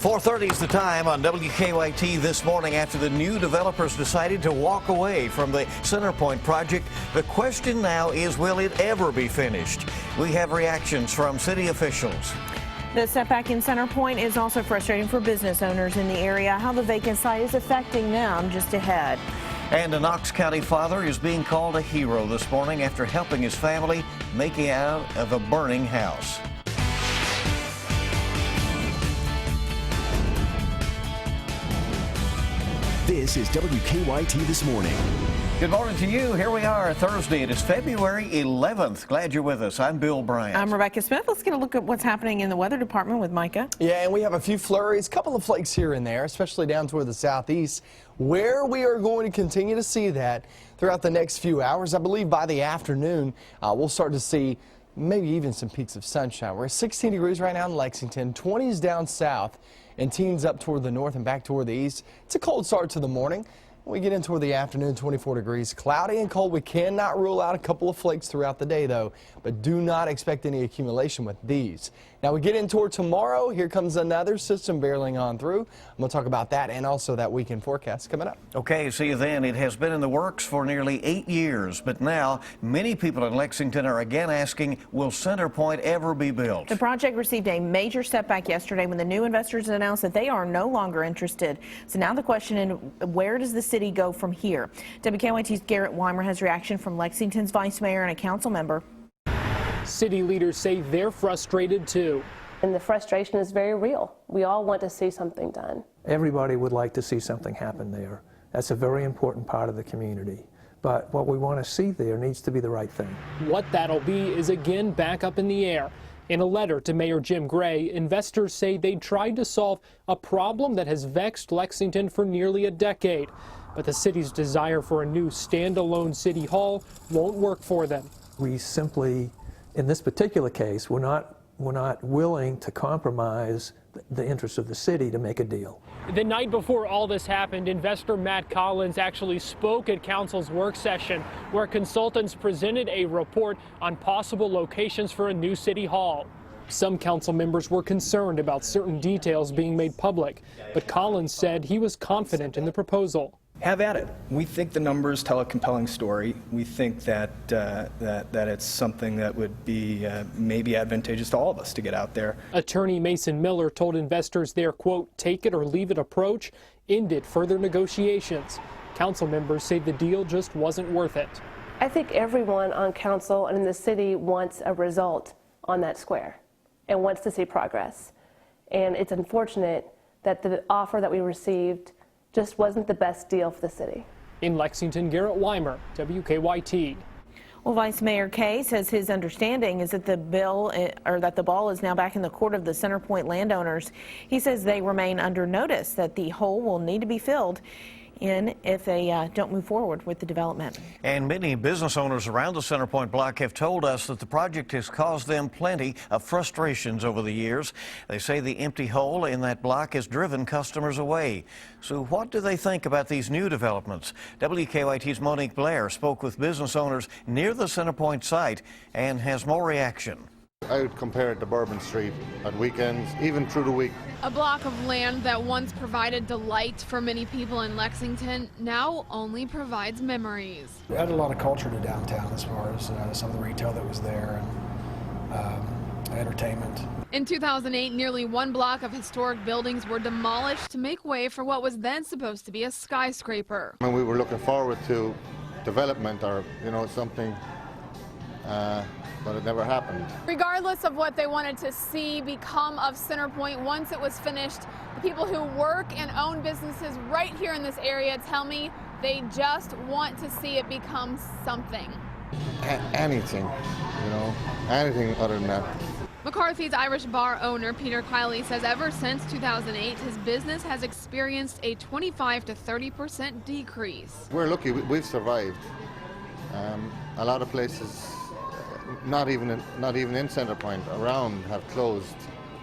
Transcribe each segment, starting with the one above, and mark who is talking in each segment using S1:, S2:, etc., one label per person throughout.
S1: 4:30 is the time on WKYT this morning after the new developers decided to walk away from the Centerpoint project. The question now is, will it ever be finished? We have reactions from city officials.
S2: The setback in Centerpoint is also frustrating for business owners in the area. How the vacant site is affecting them just ahead.
S1: And a Knox County father is being called a hero this morning after helping his family make it out of a burning house.
S3: This is WKYT This Morning.
S1: Good morning to you. Here we are Thursday. It is February 11th. Glad you're with us. I'm Bill Bryant.
S2: I'm Rebecca Smith. Let's get a look at what's happening in the weather department with Micah.
S4: Yeah, and we have a few flurries, a couple of flakes here and there, especially down toward the southeast, where we are going to continue to see that throughout the next few hours. I believe by the afternoon, we'll start to see maybe even some peaks of sunshine. We're at 16 degrees right now in Lexington, 20s down south, and teens up toward the north and back toward the east. It's a cold start to the morning. When we get in toward the afternoon, 24 degrees, cloudy and cold. We cannot rule out a couple of flakes throughout the day, though, but do not expect any accumulation with these. Now we get in toward tomorrow. Here comes another system barreling on through. I'm going to talk about that and also that weekend forecast coming up.
S1: Okay, see you then. It has been in the works for nearly 8 years, but now many people in Lexington are again asking, will Centerpoint ever be built?
S2: The project received a major setback yesterday when the new investors announced that they are no longer interested. So now the question is, where does the city go from here? WKYT's Garrett Weimer has reaction from Lexington's vice mayor and a council member.
S5: City leaders say they're frustrated too.
S6: And the frustration is very real. We all want to see something done.
S7: Everybody would like to see something happen there. That's a very important part of the community. But what we want to see there needs to be the right thing.
S5: What that'll be is again back up in the air. In a letter to Mayor Jim Gray, investors say they tried to solve a problem that has vexed Lexington for nearly a decade. But the city's desire for a new standalone city hall won't work for them.
S7: We simply, in this particular case, we're not willing to compromise the interests of the city to make a deal.
S5: The night before all this happened, investor Matt Collins actually spoke at council's work session where consultants presented a report on possible locations for a new city hall. Some council members were concerned about certain details being made public, but Collins said he was confident in the proposal.
S8: Have at it. We think the numbers tell a compelling story. We think that it's something that would be maybe advantageous to all of us to get out there.
S5: Attorney Mason Miller told investors their, quote, take it or leave it approach ended further negotiations. Council members say the deal just wasn't worth it.
S6: I think everyone on council and in the city wants a result on that square and wants to see progress. And it's unfortunate that the offer that we received just wasn't the best deal for the city.
S5: In Lexington, Garrett Weimer, WKYT.
S2: Well, Vice Mayor Kay says his understanding is that the ball is now back in the court of the Centerpoint landowners. He says they remain under notice that the hole will need to be filled in if they don't move forward with the development.
S1: And many business owners around the Centerpoint block have told us that the project has caused them plenty of frustrations over the years. They say the empty hole in that block has driven customers away. So what do they think about these new developments? WKYT's Monique Blair spoke with business owners near the Centerpoint site and has more reaction.
S9: I would compare it to Bourbon Street at weekends, even through the week.
S10: A block of land that once provided delight for many people in Lexington now only provides memories.
S11: We added a lot of culture to downtown as far as some of the retail that was there and entertainment.
S10: In 2008, nearly one block of historic buildings were demolished to make way for what was then supposed to be a skyscraper.
S9: When we were looking forward to development or, something, but it never happened.
S10: Regardless of what they wanted to see become of Centerpoint once it was finished, the people who work and own businesses right here in this area tell me they just want to see it become something.
S9: Anything, anything other than that.
S10: McCarthy's Irish bar owner Peter Kiley says ever since 2008, his business has experienced a 25 to 30% decrease.
S9: We're lucky we've survived. A lot of places, not even in Centerpoint, around have closed.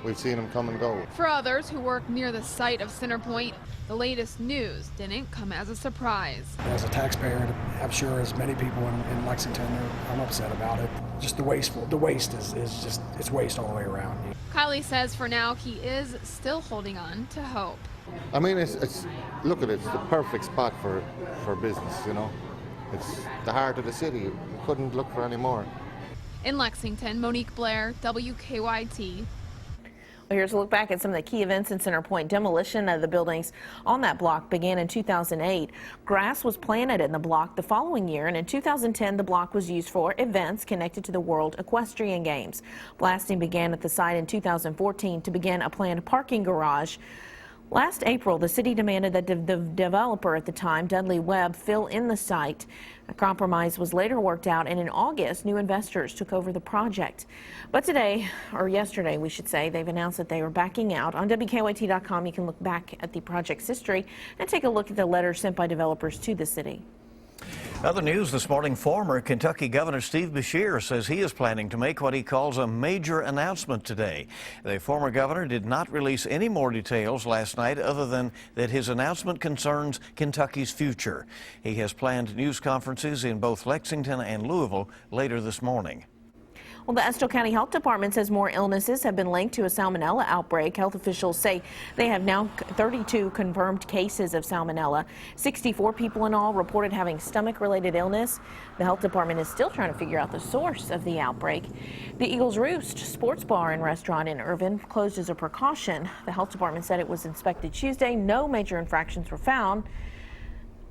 S9: We've seen them come and go.
S10: For others who work near the site of Centerpoint, the latest news didn't come as a surprise.
S11: As a taxpayer, I'm sure as many people in Lexington, I'm upset about it. Just the waste is just, it's waste all the way around.
S10: Kylie says for now he is still holding on to hope.
S9: I mean, look at it, it's the perfect spot for business, you know. It's the heart of the city. You couldn't look for any more.
S10: In Lexington, Monique Blair, WKYT.
S2: Well, here's a look back at some of the key events in Center Point. Demolition of the buildings on that block began in 2008. Grass was planted in the block the following year, and in 2010 the block was used for events connected to the World Equestrian Games. Blasting began at the site in 2014 to begin a planned parking garage. Last April, the city demanded that the developer at the time, Dudley Webb, fill in the site. A compromise was later worked out, and in August, new investors took over the project. But today, or yesterday, we should say, they've announced that they are backing out. On WKYT.com, you can look back at the project's history and take a look at the letters sent by developers to the city.
S1: Other news this morning, former Kentucky Governor Steve Beshear says he is planning to make what he calls a major announcement today. The former governor did not release any more details last night other than that his announcement concerns Kentucky's future. He has planned news conferences in both Lexington and Louisville later this morning.
S2: Well, the Estill County Health Department says more illnesses have been linked to a salmonella outbreak. Health officials say they have now 32 confirmed cases of salmonella. 64 people in all reported having stomach-related illness. The health department is still trying to figure out the source of the outbreak. The Eagles Roost sports bar and restaurant in Irvin closed as a precaution. The health department said it was inspected Tuesday. No major infractions were found.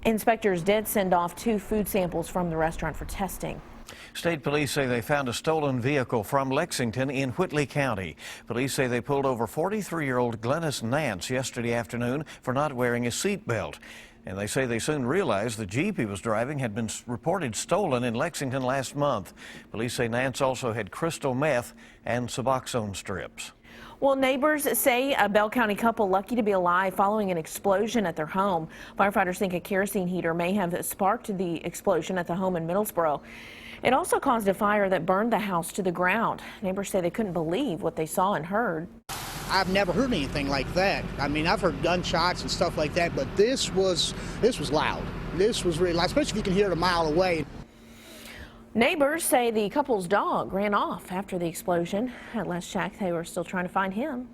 S2: Inspectors did send off 2 food samples from the restaurant for testing.
S1: State police say they found a stolen vehicle from Lexington in Whitley County. Police say they pulled over 43-year-old Glennis Nance yesterday afternoon for not wearing a seatbelt. And they say they soon realized the Jeep he was driving had been reported stolen in Lexington last month. Police say Nance also had crystal meth and Suboxone strips.
S2: Well, neighbors say a Bell County couple lucky to be alive following an explosion at their home. Firefighters think a kerosene heater may have sparked the explosion at the home in Middlesboro. It also caused a fire that burned the house to the ground. Neighbors say they couldn't believe what they saw and heard.
S12: I've never heard anything like that. I mean, I've heard gunshots and stuff like that, but this was loud. This was really loud, especially if you can hear it a mile away.
S2: Neighbors say the couple's dog ran off after the explosion. At last check, they were still trying to find him.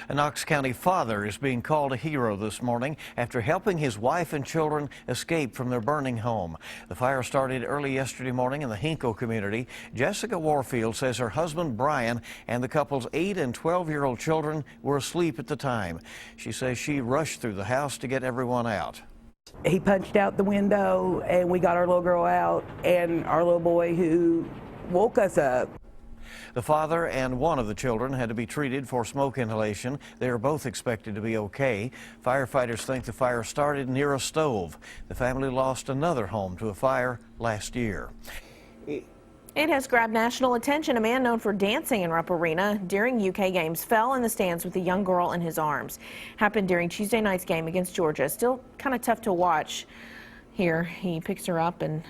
S1: A Knox County father is being called a hero this morning after helping his wife and children escape from their burning home. The fire started early yesterday morning in the Hinkle community. Jessica Warfield says her husband Brian and the couple's 8- and 12-year-old children were asleep at the time. She says she rushed through the house to get everyone out.
S13: He punched out the window and we got our little girl out and our little boy who woke us up.
S1: The father and one of the children had to be treated for smoke inhalation. They are both expected to be okay. Firefighters think the fire started near a stove. The family lost another home to a fire last year.
S2: It has grabbed national attention. A man known for dancing in Rupp Arena during UK games fell in the stands with a young girl in his arms. Happened during Tuesday night's game against Georgia. Still kind of tough to watch. Here, he picks her up and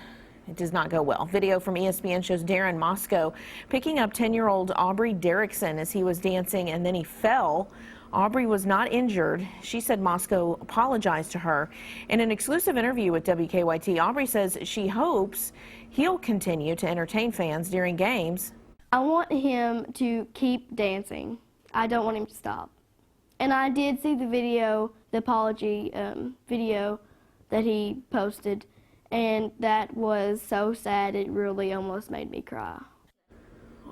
S2: it does not go well. Video from ESPN shows Darren Moscow picking up 10-year-old Aubrey Derrickson as he was dancing and then he fell. Aubrey was not injured. She said Moscow apologized to her. In an exclusive interview with WKYT, Aubrey says she hopes he'll continue to entertain fans during games.
S14: I want him to keep dancing. I don't want him to stop. And I did see the video, the apology video that he posted, and that was so sad it really almost made me cry.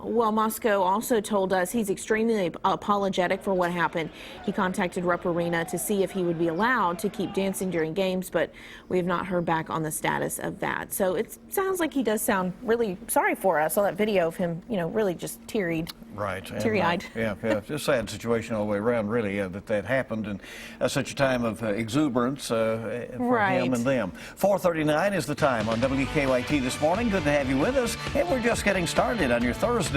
S2: Well, Moscow also told us he's extremely apologetic for what happened. He contacted Rupp Arena to see if he would be allowed to keep dancing during games, but we have not heard back on the status of that. So it sounds like he does sound really sorry for us. I saw that video of him, you know, really just teary-eyed.
S1: Yeah, it's a sad situation all the way around, really, that happened in such a time of exuberance for him and them. 4:39 is the time on WKYT this morning. Good to have you with us, and we're just getting started on your Thursday.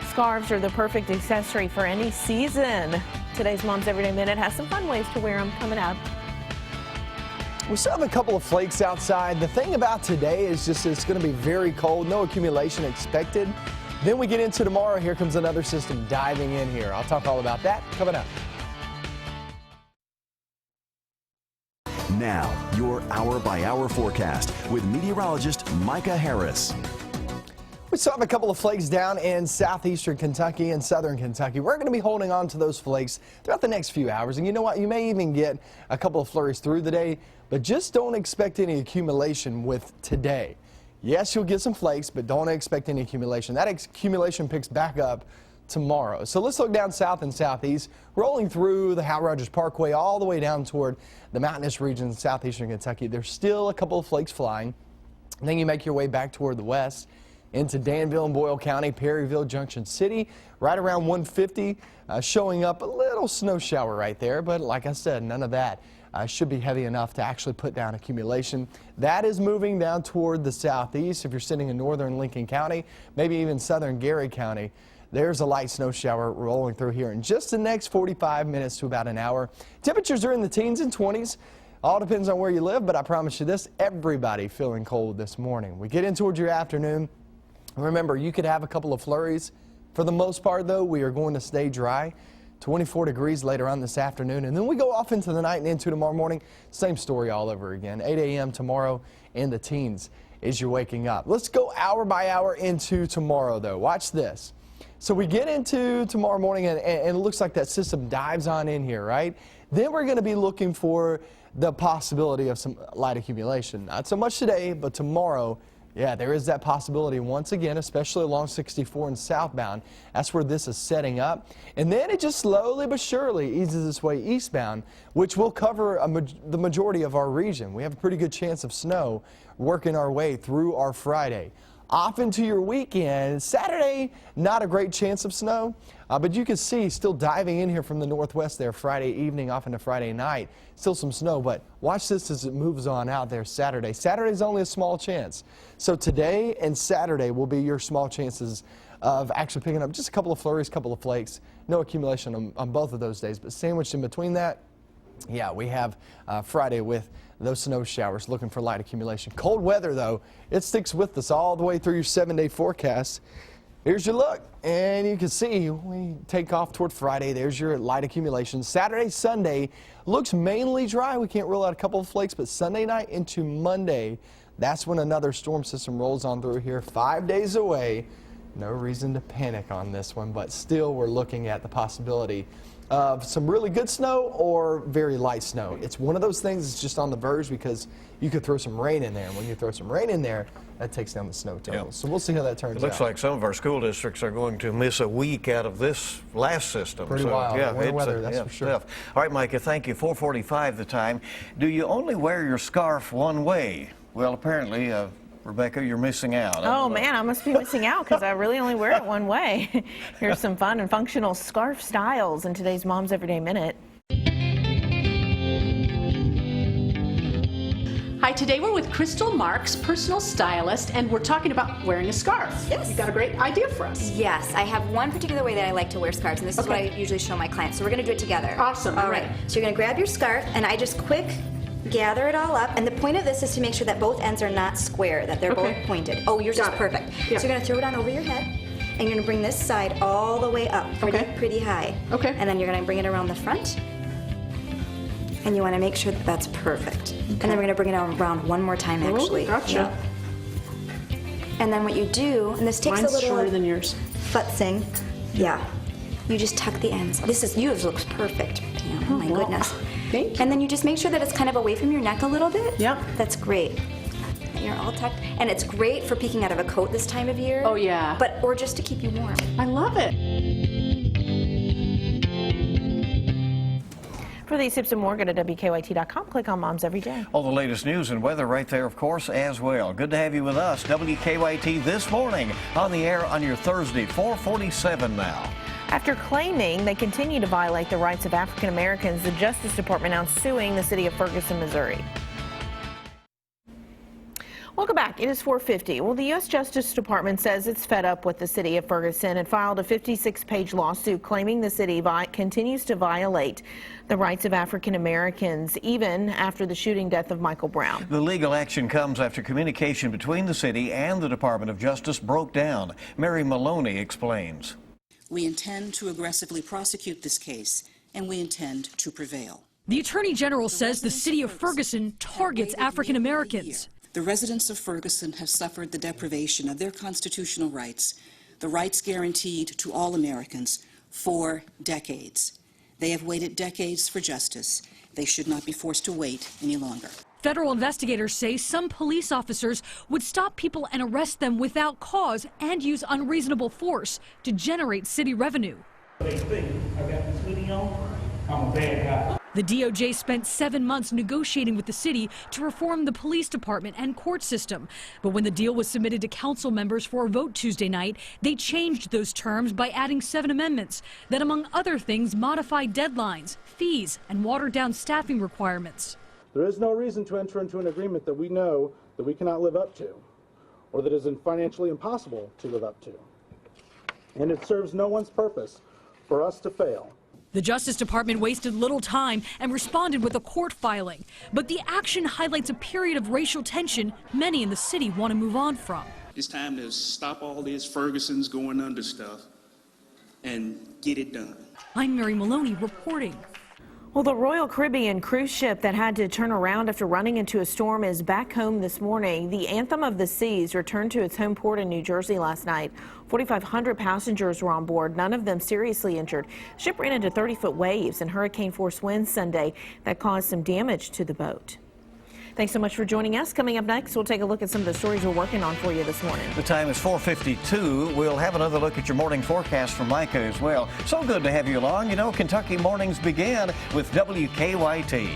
S2: Scarves are the perfect accessory for any season. Today's Mom's Everyday Minute has some fun ways to wear them coming up.
S4: We still have a couple of flakes outside. The thing about today is just it's going to be very cold, no accumulation expected. Then we get into tomorrow. Here comes another system diving in here. I'll talk all about that coming up.
S3: Now, your hour-by-hour forecast with meteorologist Micah Harris.
S4: We We still have a couple of flakes down in southeastern Kentucky and southern Kentucky. We're going to be holding on to those flakes throughout the next few hours. And you know what? You may even get a couple of flurries through the day, but just don't expect any accumulation with today. Yes, you'll get some flakes, but don't expect any accumulation. That accumulation picks back up tomorrow. So let's look down south and southeast, rolling through the Hal Rogers Parkway all the way down toward the mountainous regions in southeastern Kentucky. There's still a couple of flakes flying. And then you make your way back toward the west into Danville and Boyle County, Perryville, Junction City, right around 150, showing up a little snow shower right there. But like I said, none of that should be heavy enough to actually put down accumulation. That is moving down toward the southeast. If you're sitting in northern Lincoln County, maybe even southern Gary County, there's a light snow shower rolling through here in just the next 45 minutes to about an hour. Temperatures are in the teens and 20s. All depends on where you live, but I promise you this, everybody feeling cold this morning. We get in towards your afternoon. Remember, you could have a couple of flurries. For the most part, though, we are going to stay dry. 24 degrees later on this afternoon, and then we go off into the night and into tomorrow morning. Same story all over again. 8 a.m. tomorrow in the teens as you're waking up. Let's go hour by hour into tomorrow, though. Watch this. So we get into tomorrow morning, and it looks like that system dives on in here, right? Then we're going to be looking for the possibility of some light accumulation. Not so much today, but tomorrow. Yeah, there is that possibility once again, especially along 64 and southbound. That's where this is setting up. And then it just slowly but surely eases its way eastbound, which will cover the majority of our region. We have a pretty good chance of snow working our way through our Friday. Off into your weekend. Saturday, not a great chance of snow, but you can see still diving in here from the northwest there Friday evening off into Friday night. Still some snow, but watch this as it moves on out there Saturday. Saturday's only a small chance. So today and Saturday will be your small chances of actually picking up just a couple of flurries, couple of flakes. No accumulation on both of those days, but sandwiched in between that, yeah, we have Friday with those snow showers, looking for light accumulation. Cold weather, though, it sticks with us all the way through your 7-day forecast. Here's your look, and you can see we take off toward Friday. There's your light accumulation. Saturday, Sunday looks mainly dry. We can't rule out a couple of flakes, but Sunday night into Monday, that's when another storm system rolls on through here. 5 days away. No reason to panic on this one, but still we're looking at the possibility of some really good snow or very light snow. It's one of those things that's just on the verge because you could throw some rain in there. And when you throw some rain in there, that takes down the snow totals.
S1: Yeah.
S4: So we'll see how that turns out.
S1: It looks like some of our school districts are going to miss a week out of this last system.
S4: Pretty wild. Yeah, winter weather, that's for sure.
S1: Tough. All right, Micah, thank you. 4:45 the time. Do you only wear your scarf one way? Well, apparently, Rebecca, you're missing out.
S2: Oh, man, I must be missing out because I really only wear it one way. Here's some fun and functional scarf styles in today's Mom's Everyday Minute.
S15: Hi, today we're with Crystal Marks, personal stylist, and we're talking about wearing a scarf.
S16: Yes.
S15: You got a great idea for us.
S16: Yes, I have one particular way that I like to wear scarves, and this is what I usually show my clients. So we're going to do it together.
S15: Awesome.
S16: All right. So you're going to grab your scarf, and I just quick gather it all up, and the point of this is to make sure that both ends are not square, that they're both pointed. Oh, yours is perfect.
S15: Yeah.
S16: So you're going to throw it on over your head, and you're going to bring this side all the way up, pretty high.
S15: Okay.
S16: And then you're going to bring it around the front, and you want to make sure that that's perfect. And then we're going to bring it around one more time, actually.
S15: Gotcha.
S16: Yep. And then what you do, and this takes
S15: Mine's
S16: a little
S15: shorter than yours.
S16: futzing. Yeah. You just tuck the ends. Yours looks perfect. Damn, oh my goodness.
S15: Thank you.
S16: And then you just make sure that it's kind of away from your neck a little bit.
S15: Yep.
S16: That's great. And you're all tucked. And it's great for peeking out of a coat this time of year.
S15: Oh, yeah.
S16: Or just to keep you warm.
S15: I love it.
S2: For these tips and more, go to WKYT.com. Click on Moms Every Day.
S1: All the latest news and weather right there, of course, as well. Good to have you with us. WKYT this morning on the air on your Thursday, 4:47 now.
S2: After claiming they continue to violate the rights of African Americans, the Justice Department now suing the city of Ferguson, Missouri. Welcome back. It is 4:50. Well, the U.S. Justice Department says it's fed up with the city of Ferguson and filed a 56-page lawsuit claiming the city continues to violate the rights of African Americans even after the shooting death of Michael Brown.
S1: The legal action comes after communication between the city and the Department of Justice broke down. Mary Maloney explains.
S17: We intend to aggressively prosecute this case, and we intend to prevail.
S18: The Attorney General says the city of Ferguson targets African Americans.
S17: The residents of Ferguson have suffered the deprivation of their constitutional rights, the rights guaranteed to all Americans, for decades. They have waited decades for justice. They should not be forced to wait any longer.
S18: Federal investigators say some police officers would stop people and arrest them without cause and use unreasonable force to generate city revenue.
S19: They think I got this hoodie on, I'm a bad guy.
S18: The DOJ spent 7 months negotiating with the city to reform the police department and court system. But when the deal was submitted to council members for a vote Tuesday night, they changed those terms by adding 7 amendments that, among other things, modify deadlines, fees, and watered down staffing requirements.
S20: There is no reason to enter into an agreement that we know that we cannot live up to, or that is financially impossible to live up to. And it serves no one's purpose for us to fail.
S18: The Justice Department wasted little time and responded with a court filing. But the action highlights a period of racial tension many in the city want to move on from.
S21: It's time to stop all this Ferguson's going under stuff and get it done.
S18: I'm Mary Maloney reporting.
S2: Well, the Royal Caribbean cruise ship that had to turn around after running into a storm is back home this morning. The Anthem of the Seas returned to its home port in New Jersey last night. 4,500 passengers were on board, none of them seriously injured. The ship ran into 30-foot waves and hurricane-force winds Sunday that caused some damage to the boat. Thanks so much for joining us. Coming up next, we'll take a look at some of the stories we're working on for you this morning.
S1: The time is 4:52. We'll have another look at your morning forecast from Micah as well. So good to have you along. You know, Kentucky mornings begin with WKYT.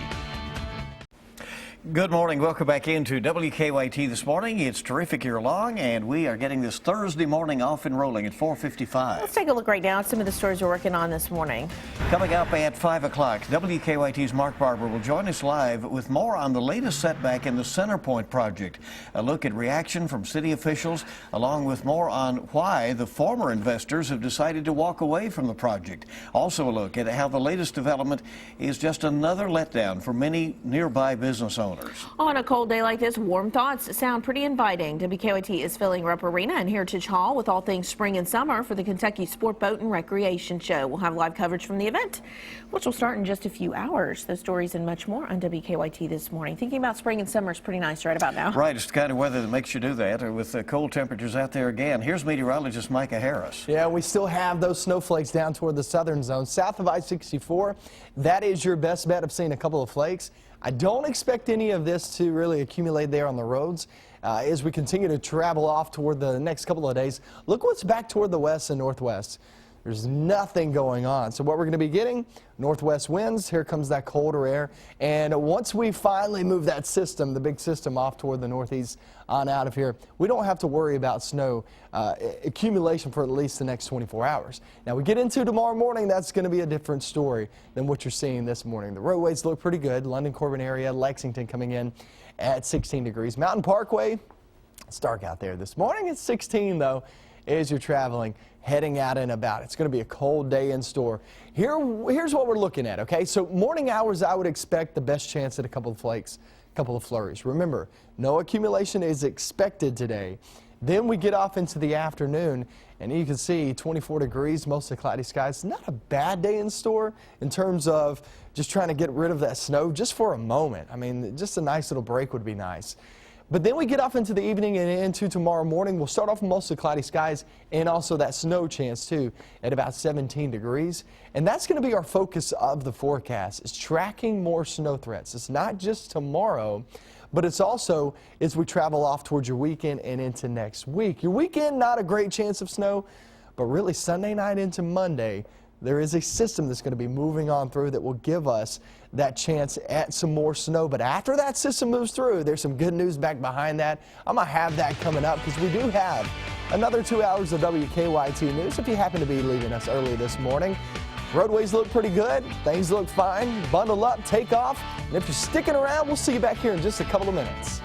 S1: Good morning. Welcome back into WKYT this morning. It's terrific you're along, and we are getting this Thursday morning off and rolling at 4:55.
S2: Let's take a look right now at some of the stories we're working on this morning.
S1: Coming up at 5 o'clock, WKYT's Mark Barber will join us live with more on the latest setback in the Centerpoint project. A look at reaction from city officials, along with more on why the former investors have decided to walk away from the project. Also a look at how the latest development is just another letdown for many nearby business owners.
S2: On a cold day like this, warm thoughts sound pretty inviting. WKYT is filling Rupp Arena and Heritage Hall with all things spring and summer for the Kentucky Sport Boat and Recreation Show. We'll have live coverage from the event, which will start in just a few hours. Those stories and much more on WKYT this morning. Thinking about spring and summer is pretty nice right about now.
S1: Right, it's the kind of weather that makes you do that, with the cold temperatures out there again. Here's meteorologist Micah Harris.
S4: Yeah, we still have those snowflakes down toward the southern zone. South of I-64, that is your best bet of seeing a couple of flakes. I don't expect any of this to really accumulate there on the roads as we continue to travel off toward the next couple of days. Look what's back toward the west and northwest. There's nothing going on. So what we're going to be getting, northwest winds, here comes that colder air. And once we finally move that system, the big system off toward the northeast on out of here, we don't have to worry about snow accumulation for at least the next 24 hours. Now we get into tomorrow morning, that's going to be a different story than what you're seeing this morning. The roadways look pretty good. London, Corbin area, Lexington coming in at 16 degrees. Mountain Parkway, it's dark out there this morning. It's 16 though as you're traveling, heading out and about. It's going to be a cold day in store. Here's what we're looking at, okay? So morning hours, I would expect the best chance at a couple of flakes, a couple of flurries. Remember, no accumulation is expected today. Then we get off into the afternoon, and you can see 24 degrees, mostly cloudy skies. Not a bad day in store in terms of just trying to get rid of that snow just for a moment. I mean, just a nice little break would be nice. But then we get off into the evening and into tomorrow morning. We'll start off with mostly cloudy skies and also that snow chance too at about 17 degrees. And that's going to be our focus of the forecast, is tracking more snow threats. It's not just tomorrow, but it's also as we travel off towards your weekend and into next week. Your weekend, not a great chance of snow, but really Sunday night into Monday, there is a system that's going to be moving on through that will give us that chance at some more snow. But after that system moves through, there's some good news back behind that. I'm going to have that coming up because we do have another 2 hours of WKYT news if you happen to be leaving us early this morning. Roadways look pretty good. Things look fine. Bundle up, take off. And if you're sticking around, we'll see you back here in just a couple of minutes.